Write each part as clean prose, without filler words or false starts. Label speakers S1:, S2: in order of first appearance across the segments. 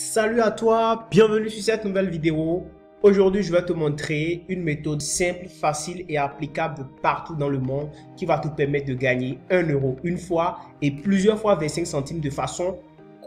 S1: Salut à toi, bienvenue sur cette nouvelle vidéo. Aujourd'hui, je vais te montrer une méthode simple, facile et applicable partout dans le monde qui va te permettre de gagner 1 euro une fois et plusieurs fois 25 centimes de façon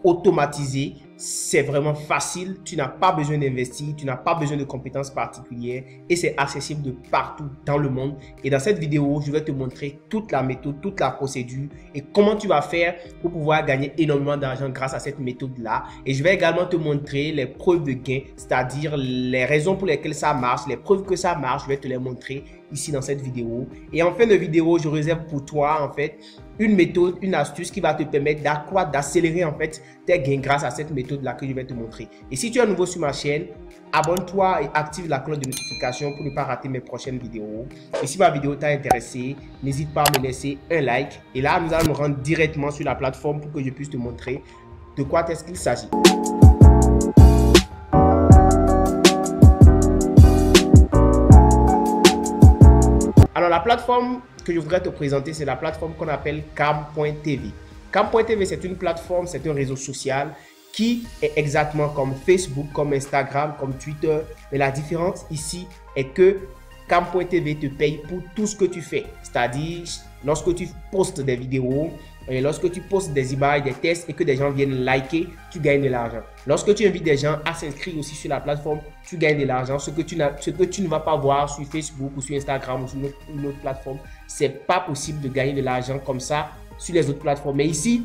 S1: automatisée. C'est vraiment facile, tu n'as pas besoin d'investir, tu n'as pas besoin de compétences particulières et c'est accessible de partout dans le monde. Et dans cette vidéo, je vais te montrer toute la méthode, toute la procédure et comment tu vas faire pour pouvoir gagner énormément d'argent grâce à cette méthode-là. Et je vais également te montrer les preuves de gain, c'est-à-dire les raisons pour lesquelles ça marche, les preuves que ça marche, je vais te les montrer ici dans cette vidéo. Et en fin de vidéo, je réserve pour toi en fait une méthode, une astuce qui va te permettre d'accroître, d'accélérer en fait tes gains grâce à cette méthode-là que je vais te montrer. Et si tu es nouveau sur ma chaîne, abonne-toi et active la cloche de notification pour ne pas rater mes prochaines vidéos. Et si ma vidéo t'a intéressé, n'hésite pas à me laisser un like. Et là, nous allons nous rendre directement sur la plateforme pour que je puisse te montrer de quoi est-ce qu'il s'agit. Alors, la plateforme que je voudrais te présenter, c'est la plateforme qu'on appelle Cam.tv. Cam.tv, c'est une plateforme, c'est un réseau social qui est exactement comme Facebook, comme Instagram, comme Twitter. Mais la différence ici est que Cam.tv te paye pour tout ce que tu fais. C'est-à-dire, lorsque tu postes des vidéos, et lorsque tu postes des images, des tests et que des gens viennent liker, tu gagnes de l'argent. Lorsque tu invites des gens à s'inscrire aussi sur la plateforme, tu gagnes de l'argent. Ce que tu ne vas pas voir sur Facebook ou sur Instagram ou sur une autre plateforme, c'est pas possible de gagner de l'argent comme ça sur les autres plateformes. Mais ici,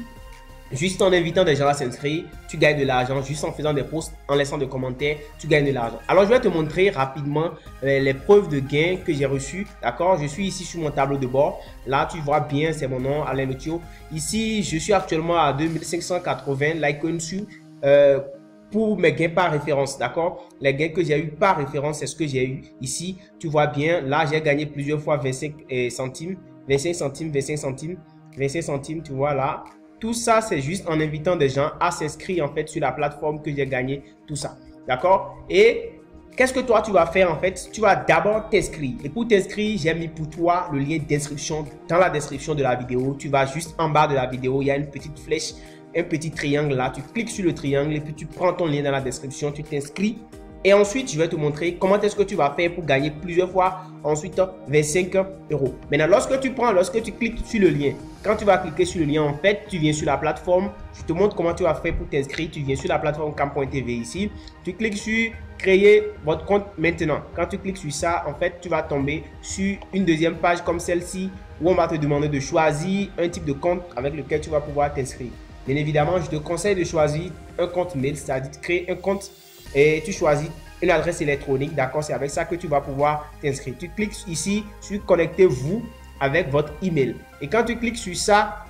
S1: juste en invitant des gens à s'inscrire, tu gagnes de l'argent. Juste en faisant des posts, en laissant des commentaires, tu gagnes de l'argent. Alors, je vais te montrer rapidement les preuves de gain que j'ai reçues. D'accord? Je suis ici sur mon tableau de bord. Là, tu vois bien, c'est mon nom, Alain Lotio. Ici, je suis actuellement à 2580 likes dessus pour mes gains par référence. D'accord? Les gains que j'ai eu par référence, c'est ce que j'ai eu ici. Tu vois bien, là, j'ai gagné plusieurs fois 25 centimes, 25 centimes, 25 centimes, 25 centimes, tu vois là. Tout ça, c'est juste en invitant des gens à s'inscrire en fait sur la plateforme que j'ai gagné tout ça. D'accord? Et qu'est-ce que toi, tu vas faire en fait? Tu vas d'abord t'inscrire. Et pour t'inscrire, j'ai mis pour toi le lien d'inscription dans la description de la vidéo. Tu vas juste en bas de la vidéo, il y a une petite flèche, un petit triangle là. Tu cliques sur le triangle et puis tu prends ton lien dans la description, tu t'inscris. Et ensuite, je vais te montrer comment est-ce que tu vas faire pour gagner plusieurs fois ensuite 25 euros. Maintenant, lorsque tu cliques sur le lien, quand tu vas cliquer sur le lien, en fait, tu viens sur la plateforme. Je te montre comment tu vas faire pour t'inscrire. Tu viens sur la plateforme Cam.tv ici. Tu cliques sur créer votre compte maintenant. Quand tu cliques sur ça, en fait, tu vas tomber sur une deuxième page comme celle-ci où on va te demander de choisir un type de compte avec lequel tu vas pouvoir t'inscrire. Bien évidemment, je te conseille de choisir un compte mail, c'est-à-dire de créer un compte et tu choisis une adresse électronique, d'accord? C'est avec ça que tu vas pouvoir t'inscrire. Tu cliques ici sur connectez-vous avec votre email. Et quand tu cliques sur ça,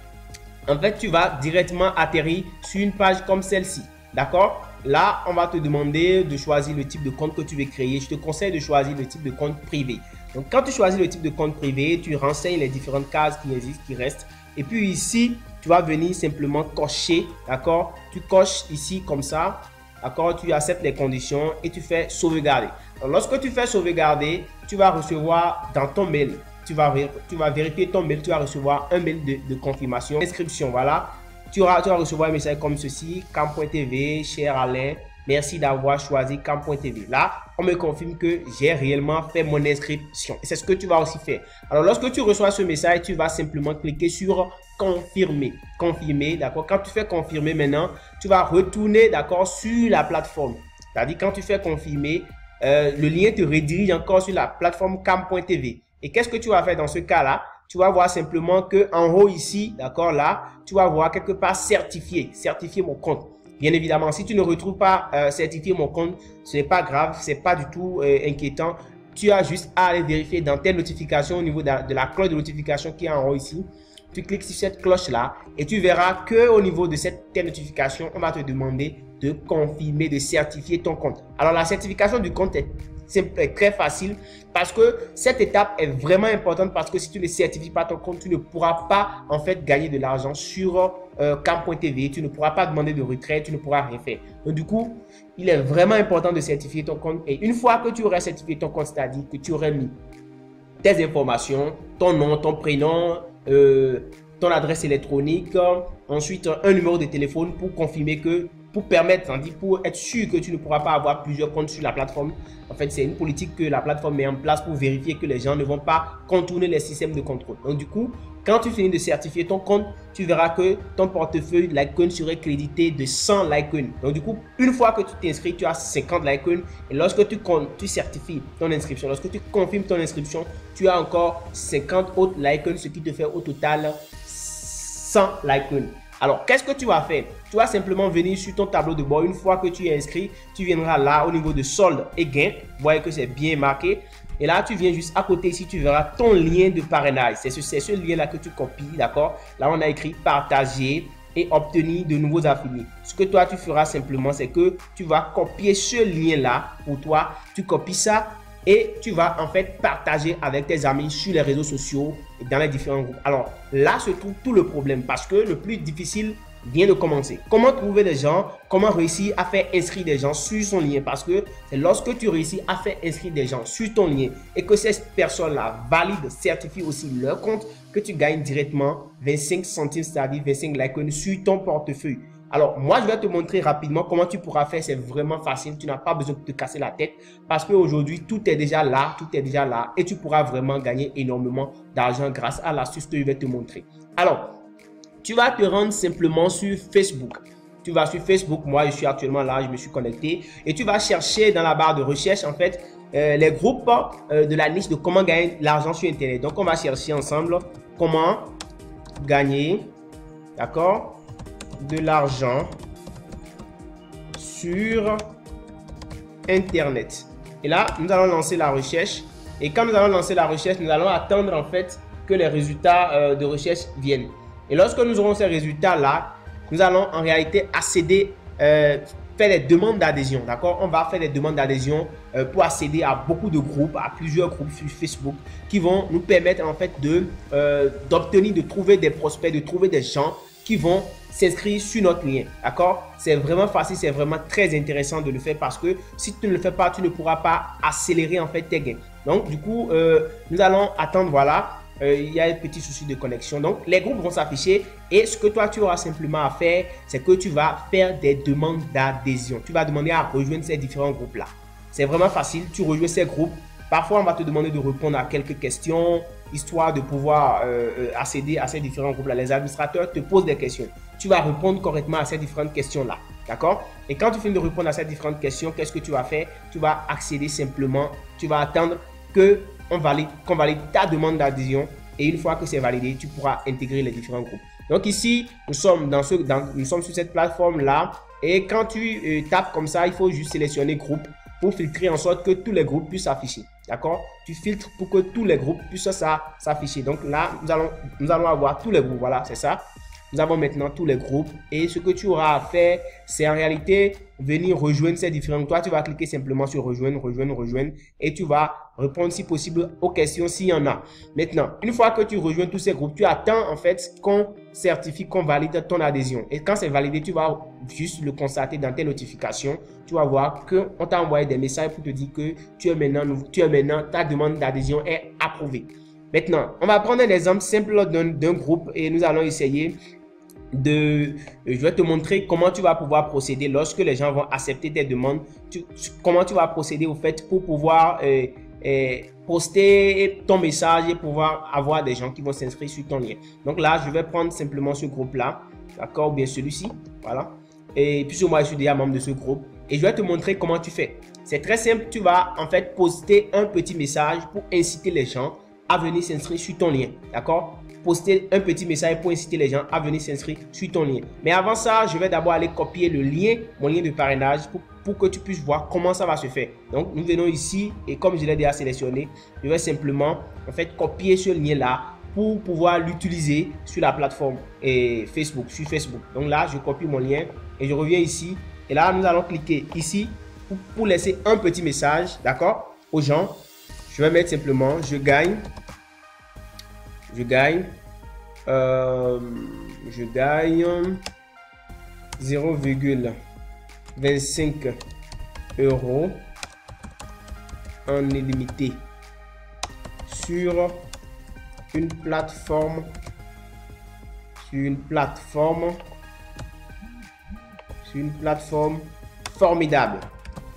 S1: en fait, tu vas directement atterrir sur une page comme celle-ci, d'accord? Là, on va te demander de choisir le type de compte que tu veux créer. Je te conseille de choisir le type de compte privé. Donc, quand tu choisis le type de compte privé, tu renseignes les différentes cases qui existent, qui restent. Et puis ici, tu vas venir simplement cocher, d'accord? Tu coches ici comme ça. D'accord, tu acceptes les conditions et tu fais sauvegarder. Alors, lorsque tu fais sauvegarder, tu vas recevoir dans ton mail, tu vas vérifier ton mail, tu vas recevoir un mail de confirmation, inscription, voilà. Tu vas recevoir un message comme ceci, Cam.tv, cher Alain, merci d'avoir choisi Cam.tv. Là, on me confirme que j'ai réellement fait mon inscription. Et c'est ce que tu vas aussi faire. Alors, lorsque tu reçois ce message, tu vas simplement cliquer sur confirmer. Confirmer, d'accord. Quand tu fais confirmer maintenant, tu vas retourner, d'accord, sur la plateforme. C'est-à-dire, quand tu fais confirmer, le lien te redirige encore sur la plateforme Cam.tv. Et qu'est-ce que tu vas faire dans ce cas-là? Tu vas voir simplement que en haut ici, d'accord, là, tu vas voir quelque part certifié mon compte. Bien évidemment, si tu ne retrouves pas certifié mon compte, ce n'est pas grave, c'est pas du tout inquiétant. Tu as juste à aller vérifier dans tes notifications au niveau de la cloche de notification qui est en haut ici. Tu cliques sur cette cloche là et tu verras que au niveau de tes notifications, on va te demander de confirmer, de certifier ton compte. Alors la certification du compte est simple, est très facile parce que cette étape est vraiment importante parce que si tu ne certifies pas ton compte, tu ne pourras pas en fait gagner de l'argent sur Cam.tv, tu ne pourras pas demander de retrait, tu ne pourras rien faire. Donc du coup, il est vraiment important de certifier ton compte et une fois que tu auras certifié ton compte, c'est-à-dire que tu aurais mis tes informations, ton nom, ton prénom, ton adresse électronique, ensuite un numéro de téléphone pour confirmer que pour permettre, on dit pour être sûr que tu ne pourras pas avoir plusieurs comptes sur la plateforme. En fait, c'est une politique que la plateforme met en place pour vérifier que les gens ne vont pas contourner les systèmes de contrôle. Donc, du coup, quand tu finis de certifier ton compte, tu verras que ton portefeuille Litecoin serait crédité de 100 Litecoin. Donc, du coup, une fois que tu t'inscris, tu as 50 Litecoin. Et lorsque tu certifies ton inscription, lorsque tu confirmes ton inscription, tu as encore 50 autres Litecoin, ce qui te fait au total 100 Litecoin. Alors, qu'est-ce que tu vas faire? Tu vas simplement venir sur ton tableau de bord. Une fois que tu es inscrit, tu viendras là au niveau de solde et gain. Vous voyez que c'est bien marqué. Et là, tu viens juste à côté ici, tu verras ton lien de parrainage. C'est ce lien-là que tu copies, d'accord? Là, on a écrit partager et obtenir de nouveaux affiliés. Ce que toi, tu feras simplement, c'est que tu vas copier ce lien-là pour toi. Tu copies ça et tu vas en fait partager avec tes amis sur les réseaux sociaux et dans les différents groupes. Alors, là se trouve tout le problème parce que le plus difficile vient de commencer. Comment trouver des gens? Comment réussir à faire inscrire des gens sur son lien? Parce que c'est lorsque tu réussis à faire inscrire des gens sur ton lien et que ces personnes-là valident, certifient aussi leur compte, que tu gagnes directement 25 centimes, c'est-à-dire 25 Litecoin sur ton portefeuille. Alors, moi, je vais te montrer rapidement comment tu pourras faire. C'est vraiment facile. Tu n'as pas besoin de te casser la tête parce qu'aujourd'hui, tout est déjà là. Tout est déjà là et tu pourras vraiment gagner énormément d'argent grâce à l'astuce que je vais te montrer. Alors, tu vas te rendre simplement sur Facebook. Tu vas sur Facebook. Moi, je suis actuellement là. Je me suis connecté. Et tu vas chercher dans la barre de recherche, en fait, les groupes de la liste de comment gagner l'argent sur Internet. Donc, on va chercher ensemble comment gagner, d'accord, de l'argent sur Internet. Et là, nous allons lancer la recherche. Et quand nous allons lancer la recherche, nous allons attendre en fait que les résultats de recherche viennent. Et lorsque nous aurons ces résultats-là, nous allons en réalité accéder, faire des demandes d'adhésion. D'accord? On va faire des demandes d'adhésion pour accéder à beaucoup de groupes, à plusieurs groupes sur Facebook qui vont nous permettre en fait d'obtenir, de trouver des prospects, de trouver des gens qui vont s'inscrire sur notre lien. D'accord? C'est vraiment facile, c'est vraiment très intéressant de le faire parce que si tu ne le fais pas, tu ne pourras pas accélérer en fait tes gains. Donc, du coup, nous allons attendre, voilà. Il y a un petit souci de connexion. Donc, les groupes vont s'afficher et ce que toi, tu auras simplement à faire, c'est que tu vas faire des demandes d'adhésion. Tu vas demander à rejoindre ces différents groupes-là. C'est vraiment facile. Tu rejoins ces groupes. Parfois, on va te demander de répondre à quelques questions, histoire de pouvoir accéder à ces différents groupes-là. Les administrateurs te posent des questions. Tu vas répondre correctement à ces différentes questions-là. D'accord? Et quand tu finis de répondre à ces différentes questions, qu'est-ce que tu vas faire? Tu vas accéder simplement. Tu vas attendre qu'on valide ta demande d'adhésion. Et une fois que c'est validé, tu pourras intégrer les différents groupes. Donc ici, nous sommes sur cette plateforme-là. Et quand tu tapes comme ça, il faut juste sélectionner groupe pour filtrer en sorte que tous les groupes puissent s'afficher. D'accord? Tu filtres pour que tous les groupes puissent s'afficher. Donc là, nous allons avoir tous les groupes. Voilà, c'est ça. Nous avons maintenant tous les groupes. Et ce que tu auras à faire, c'est en réalité venir rejoindre ces différents groupes. Toi, tu vas cliquer simplement sur rejoindre, rejoindre, rejoindre. Et tu vas répondre si possible aux questions s'il y en a. Maintenant, une fois que tu rejoins tous ces groupes, tu attends en fait qu'on certifie, qu'on valide ton adhésion. Et quand c'est validé, tu vas juste le constater dans tes notifications. Tu vas voir qu'on t'a envoyé des messages pour te dire que tu es maintenant, ta demande d'adhésion est approuvée. Maintenant, on va prendre un exemple simple d'un groupe et nous allons essayer je vais te montrer comment tu vas pouvoir procéder lorsque les gens vont accepter tes demandes. Comment tu vas procéder au fait pour pouvoir poster ton message et pouvoir avoir des gens qui vont s'inscrire sur ton lien. Donc là, je vais prendre simplement ce groupe-là, d'accord, ou bien celui-ci, voilà. Et puisque moi, je suis déjà membre de ce groupe et je vais te montrer comment tu fais. C'est très simple, tu vas en fait poster un petit message pour inciter les gens à venir s'inscrire sur ton lien, d'accord? Poster un petit message pour inciter les gens à venir s'inscrire sur ton lien. Mais avant ça, je vais d'abord aller copier le lien, mon lien de parrainage pour que tu puisses voir comment ça va se faire. Donc, nous venons ici et comme je l'ai déjà sélectionné, je vais simplement en fait copier ce lien-là pour pouvoir l'utiliser sur la plateforme Facebook, sur Facebook. Donc là, je copie mon lien et je reviens ici. Et là, nous allons cliquer ici pour laisser un petit message, d'accord, aux gens. Je vais mettre simplement, je gagne 0,25 € en illimité sur une plateforme C'est une plateforme formidable.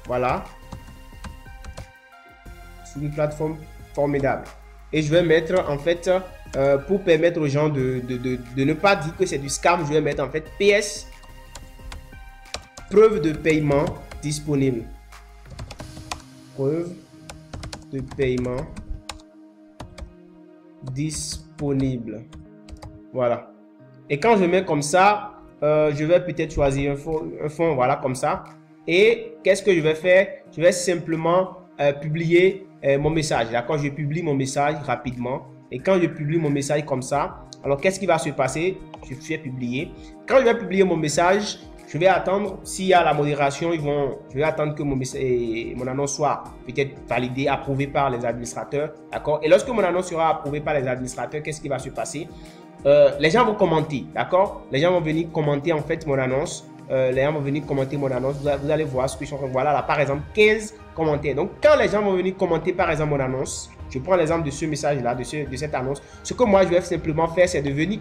S1: Voilà. C'est une plateforme formidable. Et je vais mettre en fait, pour permettre aux gens de ne pas dire que c'est du scam, je vais mettre en fait PS, preuve de paiement disponible. Preuve de paiement disponible. Voilà. Et quand je mets comme ça, je vais peut-être choisir un fond, voilà, comme ça. Et qu'est-ce que je vais faire? Je vais simplement publier mon message. D'accord, je publie mon message rapidement. Et quand je publie mon message comme ça, alors qu'est-ce qui va se passer? Je fais publier. Quand je vais publier mon message, je vais attendre, s'il y a la modération, je vais attendre que mon annonce soit peut-être validée, approuvée par les administrateurs. D'accord? Et lorsque mon annonce sera approuvée par les administrateurs, qu'est-ce qui va se passer? Les gens vont commenter. D'accord? Les gens vont venir commenter en fait mon annonce. Les gens vont venir commenter mon annonce. Vous allez voir ce que je suis en train de voir là, par exemple, 15 commentaires. Donc, quand les gens vont venir commenter, par exemple, mon annonce, je prends l'exemple de ce message-là, de cette annonce. Ce que moi, je vais simplement faire, c'est de venir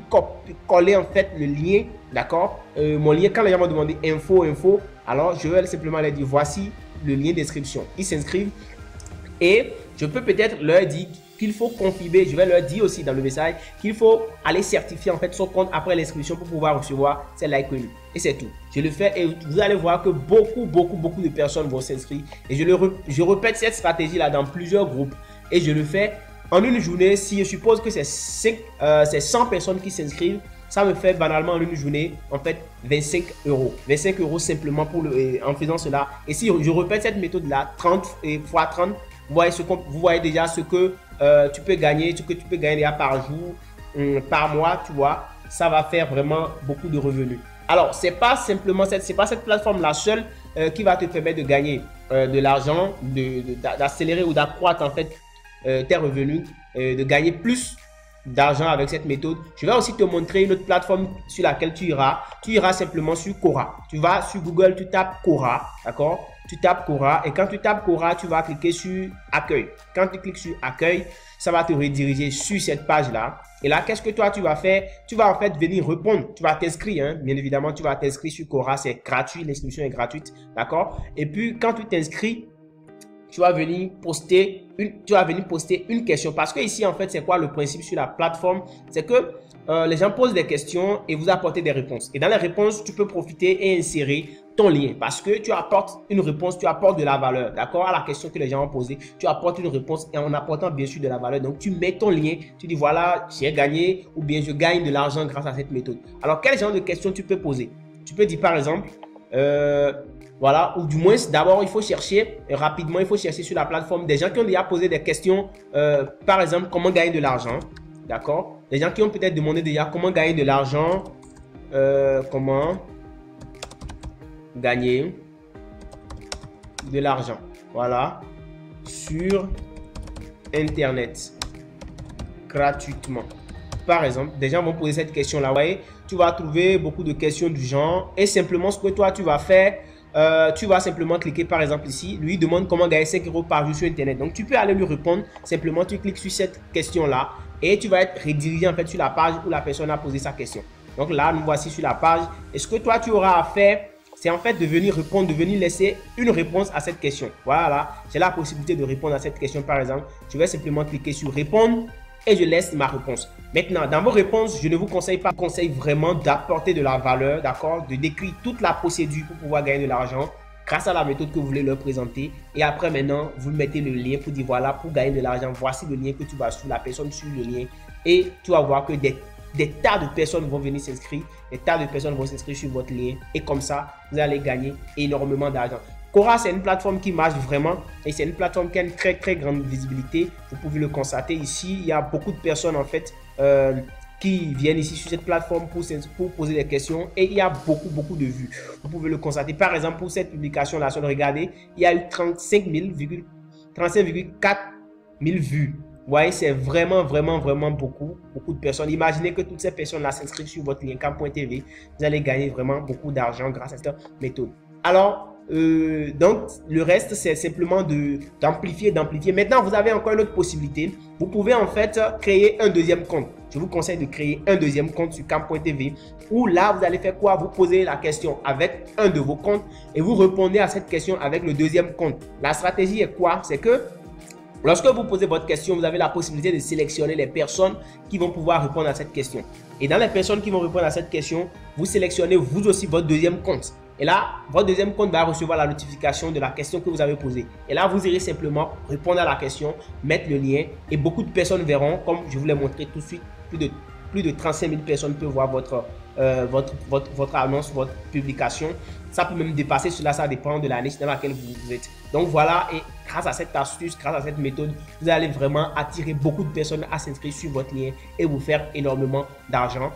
S1: coller en fait le lien, d'accord? Mon lien, quand les gens vont demander info, alors je vais simplement leur dire, voici le lien d'inscription. Ils s'inscrivent et je peux peut-être leur dire qu'il faut confirmer, je vais leur dire aussi dans le message qu'il faut aller certifier en fait son compte après l'inscription pour pouvoir recevoir ces likes connus. Et c'est tout. Je le fais et vous allez voir que beaucoup de personnes vont s'inscrire. Et je répète cette stratégie-là dans plusieurs groupes. Et je le fais en une journée. Si je suppose que c'est 100 personnes qui s'inscrivent, ça me fait banalement en une journée, en fait, 25 euros. 25 euros simplement en faisant cela. Et si je répète cette méthode-là, 30 fois 30, vous voyez déjà ce que tu peux gagner, déjà par jour, par mois, tu vois. Ça va faire vraiment beaucoup de revenus. Alors, c'est pas cette plateforme-là seule qui va te permettre de gagner de l'argent, d'accélérer ou d'accroître en fait tes revenus, de gagner plus d'argent avec cette méthode. Je vais aussi te montrer une autre plateforme sur laquelle tu iras. Tu iras simplement sur Quora. Tu vas sur Google, tu tapes Quora, d'accord? Tu tapes Quora et quand tu tapes Quora, tu vas cliquer sur Accueil. Quand tu cliques sur Accueil, ça va te rediriger sur cette page-là. Et là, qu'est-ce que toi, tu vas faire? Tu vas en fait venir répondre. Tu vas t'inscrire, hein? Bien évidemment, tu vas t'inscrire sur Quora. C'est gratuit, l'inscription est gratuite, d'accord? Et puis, quand tu t'inscris, tu vas venir poster une question. Parce que ici, en fait, c'est quoi le principe sur la plateforme? C'est que les gens posent des questions et vous apportez des réponses. Et dans les réponses, tu peux profiter et insérer ton lien. Parce que tu apportes une réponse, tu apportes de la valeur. D'accord? À la question que les gens ont posée, tu apportes une réponse et en apportant bien sûr de la valeur. Donc, tu mets ton lien. Tu dis, voilà, j'ai gagné ou bien je gagne de l'argent grâce à cette méthode. Alors, quel genre de questions tu peux poser? Tu peux dire, par exemple, voilà, ou du moins, d'abord, il faut chercher rapidement, il faut chercher sur la plateforme des gens qui ont déjà posé des questions, par exemple, comment gagner de l'argent, d'accord? Des gens qui ont peut-être demandé déjà comment gagner de l'argent, comment gagner de l'argent, voilà, sur Internet, gratuitement. Par exemple, des gens vont poser cette question-là, vous voyez, tu vas trouver beaucoup de questions du genre et simplement ce que toi, tu vas faire, tu vas simplement cliquer par exemple ici, lui demande comment gagner 5 euros par jour sur Internet. Donc, tu peux aller lui répondre. Simplement, tu cliques sur cette question-là et tu vas être redirigé en fait sur la page où la personne a posé sa question. Donc là, nous voici sur la page. Et ce que toi, tu auras à faire, c'est en fait de venir répondre, de venir laisser une réponse à cette question. Voilà, j'ai la possibilité de répondre à cette question par exemple. Je vais simplement cliquer sur répondre et je laisse ma réponse. Maintenant, dans vos réponses, je ne vous conseille pas, je vous conseille vraiment d'apporter de la valeur, d'accord, de décrire toute la procédure pour pouvoir gagner de l'argent grâce à la méthode que vous voulez leur présenter. Et après, maintenant, vous mettez le lien pour dire, voilà, pour gagner de l'argent, voici le lien que tu vas suivre, la personne suit le lien. Et tu vas voir que des tas de personnes vont venir s'inscrire, des tas de personnes vont s'inscrire sur votre lien. Et comme ça, vous allez gagner énormément d'argent. Quora, c'est une plateforme qui marche vraiment et c'est une plateforme qui a une très grande visibilité. Vous pouvez le constater ici. Il y a beaucoup de personnes en fait qui viennent ici sur cette plateforme pour poser des questions et il y a beaucoup de vues. Vous pouvez le constater. Par exemple, pour cette publication-là, si on regardez, il y a eu 35,4 000 vues. Vous voyez, c'est vraiment beaucoup de personnes. Imaginez que toutes ces personnes-là s'inscrivent sur votre lien cam.tv. Vous allez gagner vraiment beaucoup d'argent grâce à cette méthode. Alors, donc, le reste, c'est simplement d'amplifier. Maintenant, vous avez encore une autre possibilité. Vous pouvez en fait créer un deuxième compte. je vous conseille de créer un deuxième compte sur Cam.tv où là, vous allez faire quoi? Vous posez la question avec un de vos comptes et vous répondez à cette question avec le deuxième compte. La stratégie est quoi? C'est que lorsque vous posez votre question, vous avez la possibilité de sélectionner les personnes qui vont pouvoir répondre à cette question. Et dans les personnes qui vont répondre à cette question, vous sélectionnez vous aussi votre deuxième compte. Et là, votre deuxième compte va recevoir la notification de la question que vous avez posée. Et là, vous irez simplement répondre à la question, mettre le lien et beaucoup de personnes verront, comme je vous l'ai montré tout de suite, plus de 35 000 personnes peuvent voir votre annonce, votre publication. Ça peut même dépasser cela, ça dépend de la niche dans laquelle vous êtes. Donc voilà, et grâce à cette astuce, grâce à cette méthode, vous allez vraiment attirer beaucoup de personnes à s'inscrire sur votre lien et vous faire énormément d'argent.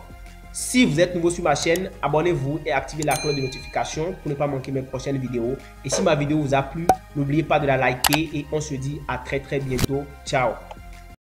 S1: Si vous êtes nouveau sur ma chaîne, abonnez-vous et activez la cloche de notification pour ne pas manquer mes prochaines vidéos. Et si ma vidéo vous a plu, n'oubliez pas de la liker et on se dit à très bientôt. Ciao!